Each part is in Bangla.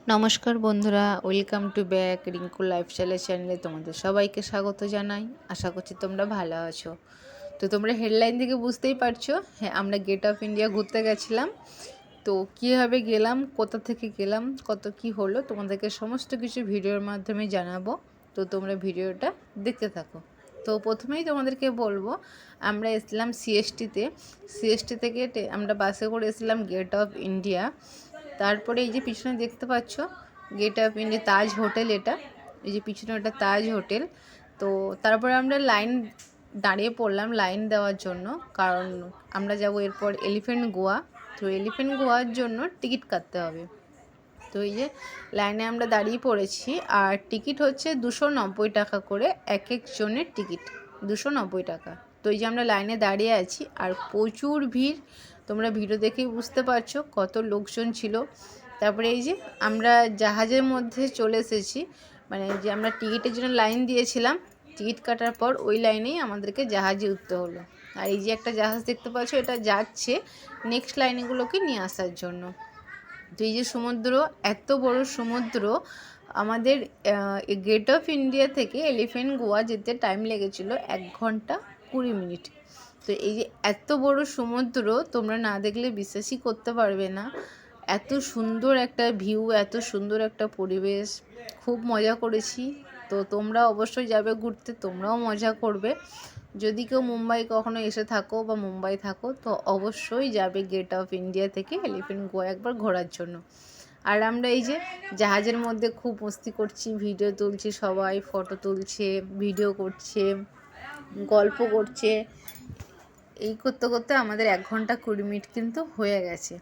নমস্কার বন্ধুরা, ওয়েলকাম টু ব্যাক রিঙ্কু লাইফস্টাইলের চ্যানেলে তোমাদের সবাইকে স্বাগত জানাই। আশা করছি তোমরা ভালো আছো। তো তোমরা হেডলাইন থেকে বুঝতেই পারছো, হ্যাঁ আমরা গেট অফ ইন্ডিয়া ঘুরতে গেছিলাম। তো কীভাবে গেলাম, কোথা থেকে গেলাম, কত কি হলো, তোমাদেরকে সমস্ত কিছু ভিডিওর মাধ্যমে জানাবো। তো তোমরা ভিডিওটা দেখতে থাকো। তো প্রথমেই তোমাদেরকে বলবো, আমরা এসলাম সিএসটি থেকে আমরা বাসে করে এসলাম গেট অফ ইন্ডিয়া। তারপরে এই যে পিছনে দেখতে পাচ্ছ gate of India Taj hotel, এটা এই যে পিছনে ওটা তাজ হোটেল। তো তারপরে আমরা দাঁড়িয়ে পড়লাম লাইন দেওয়ার জন্য, কারণ আমরা যাব এরপর এলিফ্যান্ট গোয়া। তো এলিফ্যান্ট গোয়ার জন্য টিকিট কাটতে হবে। তো এই যে লাইনে আমরা দাঁড়িয়ে পড়েছি, আর টিকিট হচ্ছে 290 টাকা করে, এক এক জনের টিকিট 290 টাকা। তো এই যে আমরা লাইনে দাঁড়িয়ে আছি, আর প্রচুর ভিড়, তোমরা ভিডিও দেখেই বুঝতে পারছো কত লোকজন ছিল। তারপরে এই যে আমরা জাহাজের মধ্যে চলে এসেছি, মানে যে আমরা টিকিটের জন্য লাইন দিয়েছিলাম, টিকিট কাটার পর ওই লাইনেই আমাদেরকে জাহাজে উঠতে হলো। আর এই যে একটা জাহাজ দেখতে পাচ্ছ, এটা যাচ্ছে নেক্সট লাইনগুলোকে নিয়ে আসার জন্য। তো এই যে সমুদ্র, এত বড় সমুদ্র, আমাদের গেট অফ ইন্ডিয়া থেকে এলিফ্যান্ট গোয়া যেতে টাইম লেগেছিল 1 ঘন্টা 20 মিনিট। তো এই যে এত বড় সমুদ্র, তোমরা না দেখলে বিশ্বাসই করতে পারবে না। এত সুন্দর একটা ভিউ, এত সুন্দর একটা পরিবেশ, খুব মজা করেছি। তো তোমরা অবশ্যই যাবে ঘুরতে, তোমরাও মজা করবে। যদি কেউ মুম্বাই কখনো এসে থাকো বা মুম্বাই থাকো, তো অবশ্যই যাবে গেট অফ ইন্ডিয়া থেকে এলিফ্যান্ট গোয়া একবার ঘোরার জন্য। আর আমরা এই যে জাহাজের মধ্যে খুব মস্তি করছি, ভিডিও তুলছি, সবাই ফটো তুলছে, ভিডিও করছে, গল্প করছে। এই করতে করতে আমাদের 1 ঘন্টা 20 মিনিট কিন্তু হয়ে গেছে।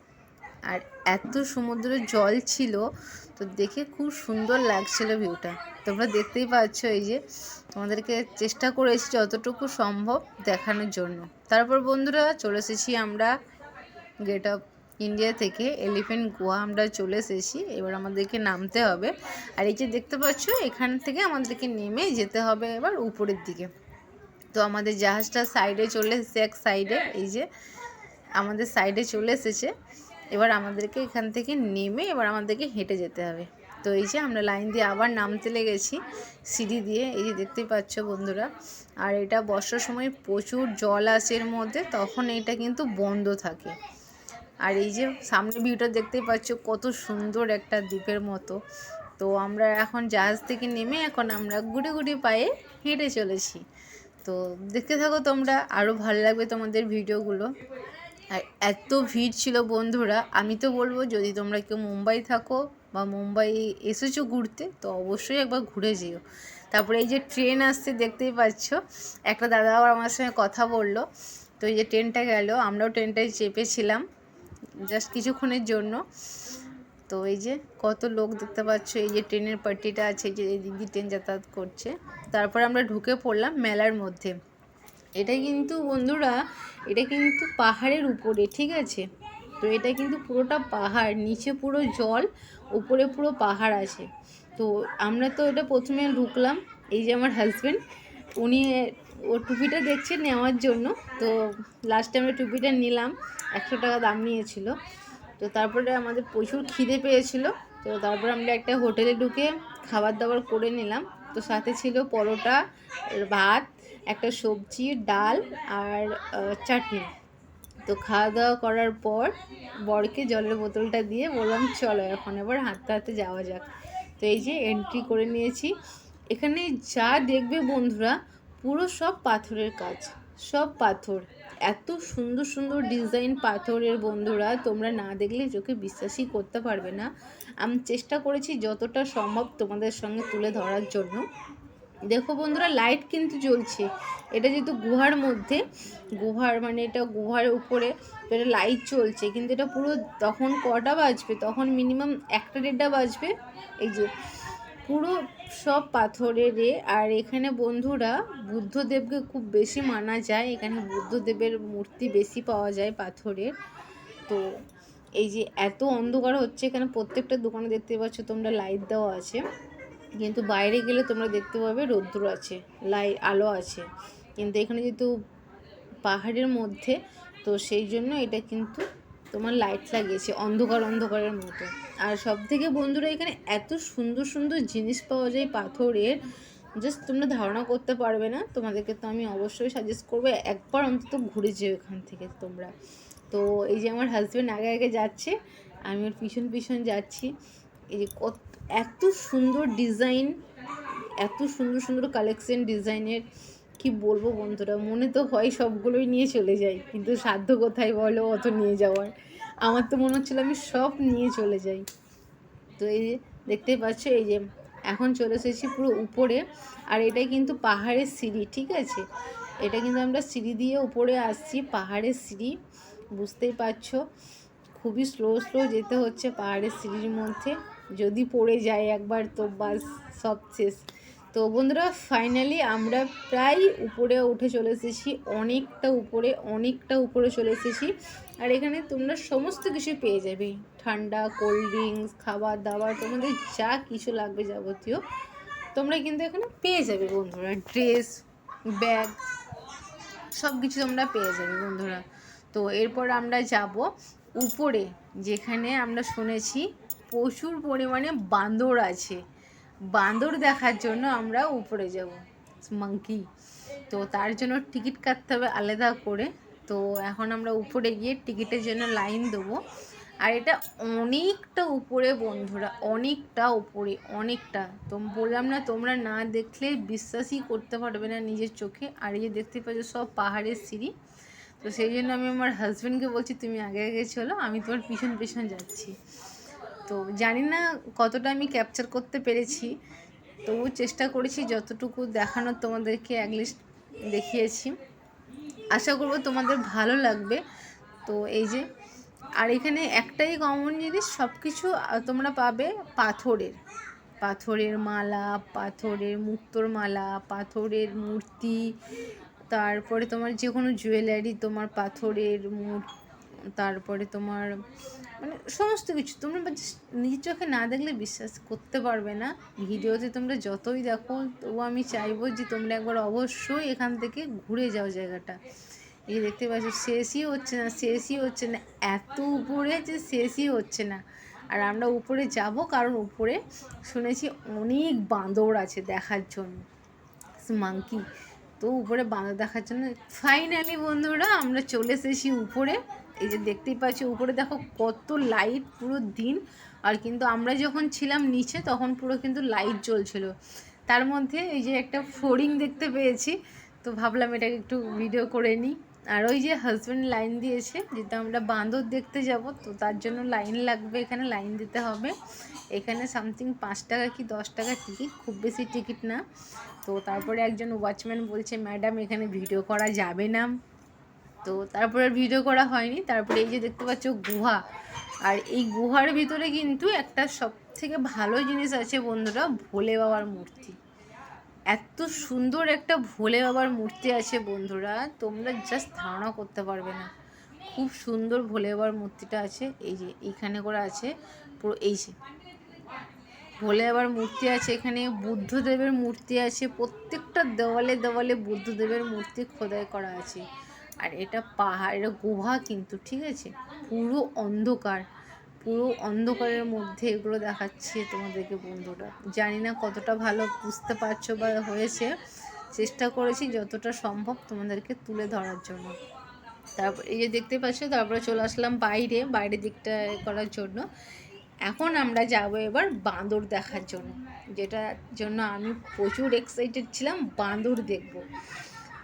আর এত সমুদ্রের জল ছিল, তো দেখে খুব সুন্দর লাগছিল ভিউটা। তোমরা দেখতেই পাচ্ছ, এই যে তোমাদেরকে চেষ্টা করেছি যতটুকু সম্ভব দেখানোর জন্য। তারপর বন্ধুরা চলে এসেছি আমরা গেট অফ ইন্ডিয়া থেকে এলিফ্যান্ট গোয়া আমরা চলে এসেছি। এবার আমাদেরকে নামতে হবে। আর এই যে দেখতে পাচ্ছ, এখান থেকে আমাদেরকে নেমে যেতে হবে এবার উপরের দিকে। তো আমাদের জাহাজটা সাইডে চলে এসেছে, এক সাইডে, এই যে আমাদের সাইডে চলে এসেছে। এবার আমাদেরকে এখান থেকে নেমে এবার আমাদেরকে হেঁটে যেতে হবে। তো এই যে আমরা লাইন দিয়ে আবার নামতে লেগেছি সিঁড়ি দিয়ে, এই যে দেখতেই পাচ্ছ বন্ধুরা। আর এটা বর্ষার সময় প্রচুর জল আসে এর মধ্যে, তখন এটা কিন্তু বন্ধ থাকে। আর এই যে সামনে ভিউটা দেখতেই পাচ্ছ, কত সুন্দর একটা দ্বীপের মতো। তো আমরা এখন জাহাজ থেকে নেমে এখন আমরা গুটি গুটি পায়ে হেঁটে চলেছি। তো দেখতে থাকো তোমরা, আরও ভালো লাগবে তোমাদের ভিডিওগুলো। আর এত ভিড় ছিল বন্ধুরা, আমি তো বলবো যদি তোমরা কেউ মুম্বাই থাকো বা মুম্বাই এসেছো ঘুরতে, তো অবশ্যই একবার ঘুরে যেও। তারপরে এই যে ট্রেন আসছে দেখতেই পাচ্ছ, একটা দাদা আবার আমার সঙ্গে কথা বললো। তো এই যে ট্রেনটা গেল, আমরাও ট্রেনটায় চেপেছিলাম জাস্ট কিছুক্ষণের জন্য। তো এই যে কত লোক দেখতে পাচ্ছ, এই যে ট্রেনের পাট্টিটা আছে, যে এই দিদি ট্রেন যাতায়াত করছে। তারপর আমরা ঢুকে পড়লাম মেলার মধ্যে। এটা কিন্তু বন্ধুরা, এটা কিন্তু পাহাড়ের উপরে, ঠিক আছে। তো এটা কিন্তু পুরোটা পাহাড়, নিচে পুরো জল, উপরে পুরো পাহাড় আছে। তো আমরা তো এটা প্রথমে ঢুকলাম, এই যে আমার হাজব্যান্ড, উনি ও টুপিটা দেখছে নেওয়ার জন্য। তো লাস্টে আমরা টুপিটা নিলাম, 100 টাকা দাম নিয়েছিল। তো তারপরে আমাদের প্রচুর খিদে পেয়েছিল। তো তারপর আমরা একটা হোটেলে ঢুকে খাবার দাবার করে নিলাম। তো সাথে ছিল পরোটা, ভাত, একটা সবজি, ডাল আর চাটনি। তো খাওয়া দাওয়া করার পর বরকে জলের বোতলটা দিয়ে বললাম চলো এখন এবার হাঁটতে হাঁটতে যাওয়া যাক। তো এই যে এন্ট্রি করে নিয়েছি। এখানে যা দেখবে বন্ধুরা, পুরো সব পাথরের কাজ, সব পাথর, এত সুন্দর সুন্দর ডিজাইন পাথরের বন্ধুরা, তোমরা না দেখলে চোখে বিশ্বাসই করতে পারবে না। আমি চেষ্টা করেছি যতটা সম্ভব তোমাদের সঙ্গে তুলে ধরার জন্য। দেখো বন্ধুরা, লাইট কিন্তু জ্বলছে। এটা যেহেতু গুহার মধ্যে, গুহার মানে এটা গুহার উপরে, তো এটা লাইট চলছে। কিন্তু এটা পুরো তখন কটা বাজবে, তখন মিনিমাম 1টা 1:30টা বাজবে। এই যে পুরো সব পাথরের। আর এখানে বন্ধুরা বুদ্ধদেবকে খুব বেশি মানা যায়, এখানে বুদ্ধদেবের মূর্তি বেশি পাওয়া যায় পাথরের। তো এই যে এত অন্ধকার হচ্ছে এখানে, প্রত্যেকটা দোকানে দেখতে পাচ্ছ তোমরা লাইট দেওয়া আছে, কিন্তু বাইরে গেলে তোমরা দেখতে পাবে রৌদ্র আছে, আলো আছে। কিন্তু এখানে যেহেতু পাহাড়ের মধ্যে, তো সেই জন্য এটা কিন্তু তোমার লাইট লাগিয়েছে অন্ধকার অন্ধকারের মতো। আর সব থেকে বন্ধুরা এখানে এত সুন্দর সুন্দর জিনিস পাওয়া যায় পাথরের, জাস্ট তোমরা ধারণা করতে পারবে না। তোমাদেরকে তো আমি অবশ্যই সাজেস্ট করবো একবার অন্তত ঘুরে যেও এখান থেকে তোমরা। তো এই যে আমার হাজব্যান্ড আগে আগে যাচ্ছে, আমি ওর পিছন পিছন যাচ্ছি। এই যে এত সুন্দর ডিজাইন, এত সুন্দর সুন্দর কালেকশন ডিজাইনের, কি বলবো বন্ধুরা, মনে তো হয় সবগুলোই নিয়ে চলে যাই, কিন্তু সাধ্য কোথায় বলো অত নিয়ে যাওয়ার। আমার তো মনে হচ্ছিলো আমি সব নিয়ে চলে যাই। তো এই যে দেখতেই পাচ্ছ, এই যে এখন চলে এসেছি পুরো উপরে। আর এটাই কিন্তু পাহাড়ের সিঁড়ি, ঠিক আছে, এটা কিন্তু আমরা সিঁড়ি দিয়ে উপরে আসছি, পাহাড়ের সিঁড়ি, বুঝতেই পারছো। খুবই স্লো স্লো যেতে হচ্ছে পাহাড়ের সিঁড়ির মধ্যে, যদি পড়ে যায় একবার তো বাস সব শেষ। তো বন্ধুরা ফাইনালি আমরা প্রায় উপরে উঠে চলে এসেছি, অনেকটা উপরে চলে এসেছি। আর এখানে তোমরা সমস্ত কিছু পেয়ে যাবে, ঠান্ডা, কোল্ড ড্রিঙ্কস, খাবার দাবার, তোমাদের যা কিছু লাগবে যাবতীয় তোমরা কিন্তু এখানে পেয়ে যাবে বন্ধুরা। ড্রেস, ব্যাগ, সব কিছু তোমরা পেয়ে যাবে বন্ধুরা। তো এরপর আমরা যাব উপরে, যেখানে আমরা শুনেছি প্রচুর পরিমাণে বান্দর আছে। বান্দর দেখার জন্য আমরা উপরে যাব, মাঙ্কি। তো তার জন্য টিকিট কাটতে হবে আলাদা করে। তো এখন আমরা উপরে গিয়ে টিকিটের জন্য লাইন দেবো। আর এটা অনেকটা উপরে বন্ধুরা, অনেকটা উপরে, অনেকটা। তো বললাম না, তোমরা না দেখলে বিশ্বাসই করতে পারবে না নিজের চোখে। আর এই যে দেখতে পাচ্ছ সব পাহাড়ের সিঁড়ি। তো সেই জন্য আমি আমার হাজব্যান্ডকে বলছি তুমি আগে আগে চলো, আমি তোমার পিছন পিছন যাচ্ছি। তো জানি না কতটা আমি ক্যাপচার করতে পেরেছি, তবু চেষ্টা করেছি যতটুকু দেখানোর তোমাদেরকে অ্যাটলিস্ট দেখিয়েছি। আশা করবো তোমাদের ভালো লাগবে। তো এই যে, আর এখানে একটাই কমন জিনিস, সব কিছু তোমরা পাবে পাথরের মালা, পাথরের মুক্তোর মালা, পাথরের মূর্তি, তারপরে তোমার যে কোনো জুয়েলারি, তোমার পাথরের তারপরে তোমার মানে সমস্ত কিছু তোমরা নিজের চোখে না দেখলে বিশ্বাস করতে পারবে না। ভিডিওতে তোমরা যতই দেখো, তবু আমি চাইবো যে তোমরা একবার অবশ্যই এখান থেকে ঘুরে যাও জায়গাটা। এই দেখতে পাচ্ছ শেষই হচ্ছে না, এত উপরে যে শেষই হচ্ছে না। আর আমরা উপরে যাব কারণ উপরে শুনেছি অনেক বাঁদর আছে দেখার জন্য, মাঙ্কি। তো উপরে বাঁদর দেখার জন্য ফাইনালি বন্ধুরা আমরা চলে এসেছি উপরে। এই যে দেখতেই পাচ্ছি উপরে দেখো কত লাইট পুরো দিন। আর কিন্তু আমরা যখন ছিলাম নিচে তখন পুরো কিন্তু লাইট জ্বলছিল। তার মধ্যে এই যে একটা ফড়িং দেখতে পেয়েছি, তো ভাবলাম এটাকে একটু ভিডিও করে নিই। আর ওই যে হাজব্যান্ড লাইন দিয়েছে, যেটা আমরা বাঁদর দেখতে যাব, তো তার জন্য লাইন লাগবে, এখানে লাইন দিতে হবে। এখানে সামথিং 5 টাকা কি 10 টাকা টিকিট, খুব বেশি টিকিট না। তো তারপরে একজন ওয়াচম্যান বলছে ম্যাডাম এখানে ভিডিও করা যাবে না। তো তারপরে ভিডিও করা হয়নি। তারপরে এই যে দেখতে পাচ্ছ গুহা, আর এই গুহার ভিতরে কিন্তু একটা সব থেকে ভালো জিনিস আছে বন্ধুরা, ভোলে বাবার মূর্তি। এত সুন্দর একটা ভোলে বাবার মূর্তি আছে বন্ধুরা, তোমরা জাস্ট ধারণা করতে পারবে না। খুব সুন্দর ভোলে বাবার মূর্তিটা আছে। এই যে এইখানে করে আছে পুরো, এই যে ভোলে বাবার মূর্তি আছে, এখানে বুদ্ধদেবের মূর্তি আছে, প্রত্যেকটা দেওয়ালে দেওয়ালে বুদ্ধদেবের মূর্তি খোদাই করা আছে। আর এটা পাহাড়, এটা গুহা কিন্তু, ঠিক আছে, পুরো অন্ধকার, পুরো অন্ধকারের মধ্যে এগুলো দেখাচ্ছে তোমাদেরকে বন্ধুরা। জানি না কতটা ভালো বুঝতে পারছো বা হয়েছে, চেষ্টা করেছি যতটা সম্ভব তোমাদেরকে তুলে ধরার জন্য। তারপর এই যে দেখতে পাচ্ছ, তারপরে চলে আসলাম বাইরের দিকটা করার জন্য। এখন আমরা যাব এবার বাঁদর দেখার জন্য, যেটার জন্য আমি প্রচুর এক্সাইটেড ছিলাম, বাঁদর দেখব।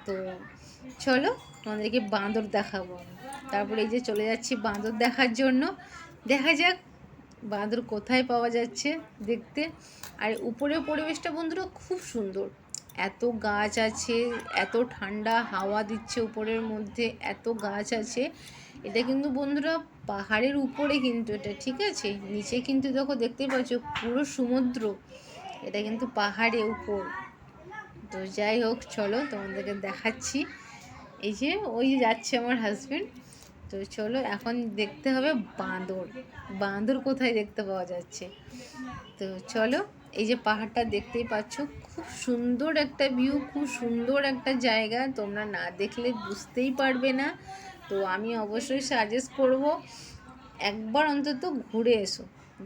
তো চলো তোমাদেরকে বাঁদর দেখাবো। তারপরে এই যে চলে যাচ্ছি বাঁদর দেখার জন্য, দেখা যাক বাঁদর কোথায় পাওয়া যাচ্ছে দেখতে। আর উপরের পরিবেশটা বন্ধুরা খুব সুন্দর, এত গাছ আছে, এত ঠান্ডা হাওয়া দিচ্ছে উপরের মধ্যে, এত গাছ আছে। এটা কিন্তু বন্ধুরা পাহাড়ের উপরে কিন্তু এটা, ঠিক আছে, নিচে কিন্তু দেখো দেখতেই পাচ্ছ পুরো সমুদ্র, এটা কিন্তু পাহাড়ে উপর। তো যাই হোক চলো তোমাদেরকে দেখাচ্ছি। এই যে ওই যাচ্ছে আমার হাজব্যান্ড। তো চলো এখন দেখতে হবে বাঁদর কোথায় দেখতে পাওয়া যাচ্ছে। তো চলো, এই যে পাহাড়টা দেখতেই পাচ্ছ, খুব সুন্দর একটা ভিউ, খুব সুন্দর একটা জায়গা, তোমরা না দেখলে বুঝতেই পারবে না। তো আমি অবশ্যই সাজেস্ট করব একবার অন্তত ঘুরে এসো।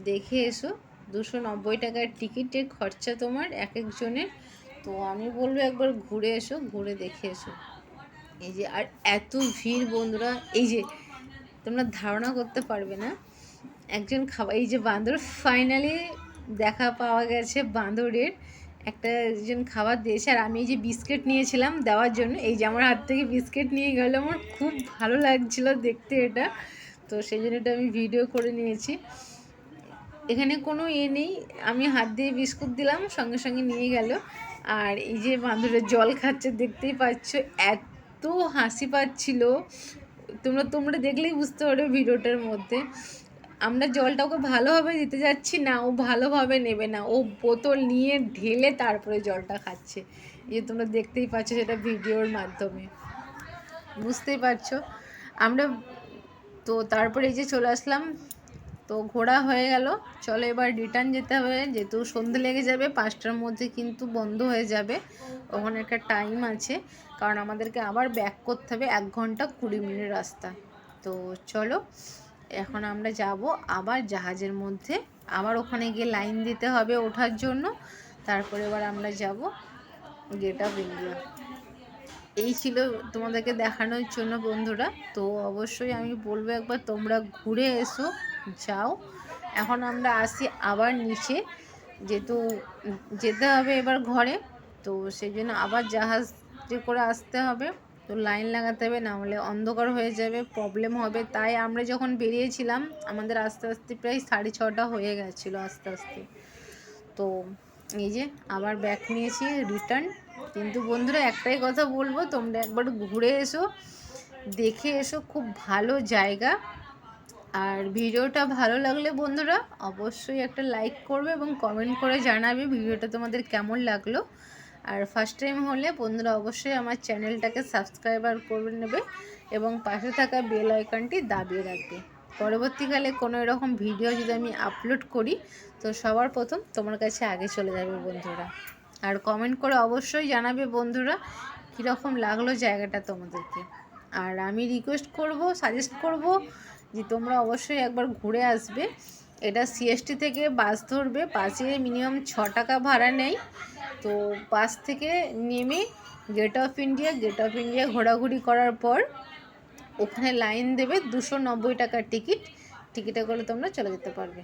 দেখে এসো। 290 টাকার টিকিটের খরচা তোমার এক একজনের। তো আমি বলবো একবার ঘুরে এসো, ঘুরে দেখে এসো। এই যে আর এত ভিড় বন্ধুরা, এই যে তোমরা ধারণা করতে পারবে না। একজন খাবার, এই যে বাঁদর, ফাইনালি দেখা পাওয়া গেছে বাঁদরের। একজন খাবার দিয়েছে, আর আমি এই যে বিস্কিট নিয়েছিলাম দেওয়ার জন্য, এই যে আমার হাত থেকে বিস্কিট নিয়ে গেল। আমার খুব ভালো লাগছিল দেখতে এটা, তো সেই জন্য এটা আমি ভিডিও করে নিয়েছি। এখানে কোনো নেই, আমি হাত দিয়ে বিস্কুট দিলাম, সঙ্গে সঙ্গে নিয়ে গেল। আর এই যে বাঁদরের জল খাচ্ছে, দেখতেই পাচ্ছ, এত হাসি পাচ্ছিল। তোমরা দেখলেই বুঝতে পারবে ভিডিওটার মধ্যে। আমরা জলটা ওকে ভালোভাবে দিতে যাচ্ছি না, ও ভালোভাবে নেবে না, ও বোতল নিয়ে ঢেলে তারপরে জলটা খাচ্ছে। এই যে তোমরা দেখতেই পাচ্ছ সেটা ভিডিওর মাধ্যমে, বুঝতেই পারছো। আমরা তো তারপরে এই যে চলে আসলাম, তো ঘোরা হয়ে গেল। চলো এবার রিটার্ন যেতে হবে, যেহেতু সন্ধে লেগে যাবে, 5টার মধ্যে কিন্তু বন্ধ হয়ে যাবে। ওখানে একটা টাইম আছে, কারণ আমাদেরকে আবার ব্যাক করতে হবে 1 ঘন্টা 20 মিনিট রাস্তা। তো চলো এখন আমরা যাব আবার জাহাজের মধ্যে, আবার ওখানে গিয়ে লাইন দিতে হবে ওঠার জন্য। তারপরে এবার আমরা যাব গেট অফ ইন্ডিয়া। এই ছিল তোমাদেরকে দেখানোর জন্য বন্ধুরা। তো অবশ্যই আমি বলবো একবার তোমরা ঘুরে এসো, যাও। এখন আমরা আসি আবার নিচে, যেহেতু যেতে হবে এবার ঘরে, তো সেই জন্য আবার জাহাজে করে আসতে হবে। তো লাইন লাগাতে হবে, না হলে অন্ধকার হয়ে যাবে, প্রবলেম হবে। তাই আমরা যখন বেরিয়েছিলাম আমাদের আস্তে আস্তে প্রায় 6:30 হয়ে গেছিলো আস্তে আস্তে। তো এই যে আবার ব্যাক নিয়েছি রিটার্ন। কিন্তু বন্ধুরা একটাই কথা বলবো, তোমরা একবার ঘুরে এসো, দেখে এসো, খুব ভালো জায়গা। আর ভিডিওটা ভালো লাগলে বন্ধুরা অবশ্যই একটা লাইক করবে এবং কমেন্ট করে জানাবে ভিডিওটা তোমাদের কেমন লাগলো। আর ফার্স্ট টাইম হলে বন্ধুরা অবশ্যই আমার চ্যানেলটাকে সাবস্ক্রাইবার করে নেবে এবং পাশে থাকা বেল আইকনটি দাবিয়ে রাখবে। পরবর্তীকালে কোনো এরকম ভিডিও যদি আমি আপলোড করি, তো সবার প্রথম তোমার কাছে আগে চলে যাবে বন্ধুরা। আর কমেন্ট করে অবশ্যই জানাবে বন্ধুরা কীরকম লাগলো জায়গাটা তোমাদেরকে। আর আমি রিকোয়েস্ট করব, সাজেস্ট করব যে তোমরা অবশ্যই একবার ঘুরে আসবে। এটা সিএসটি থেকে বাস ধরবে, বাসে মিনিমাম 6 টাকা ভাড়া নেয়। তো বাস থেকে নেমে গেট অফ ইন্ডিয়া ঘোরাঘুরি করার পর ওখানে লাইন দেবে, 290 টাকার টিকিটে করে তোমরা চলে যেতে পারবে।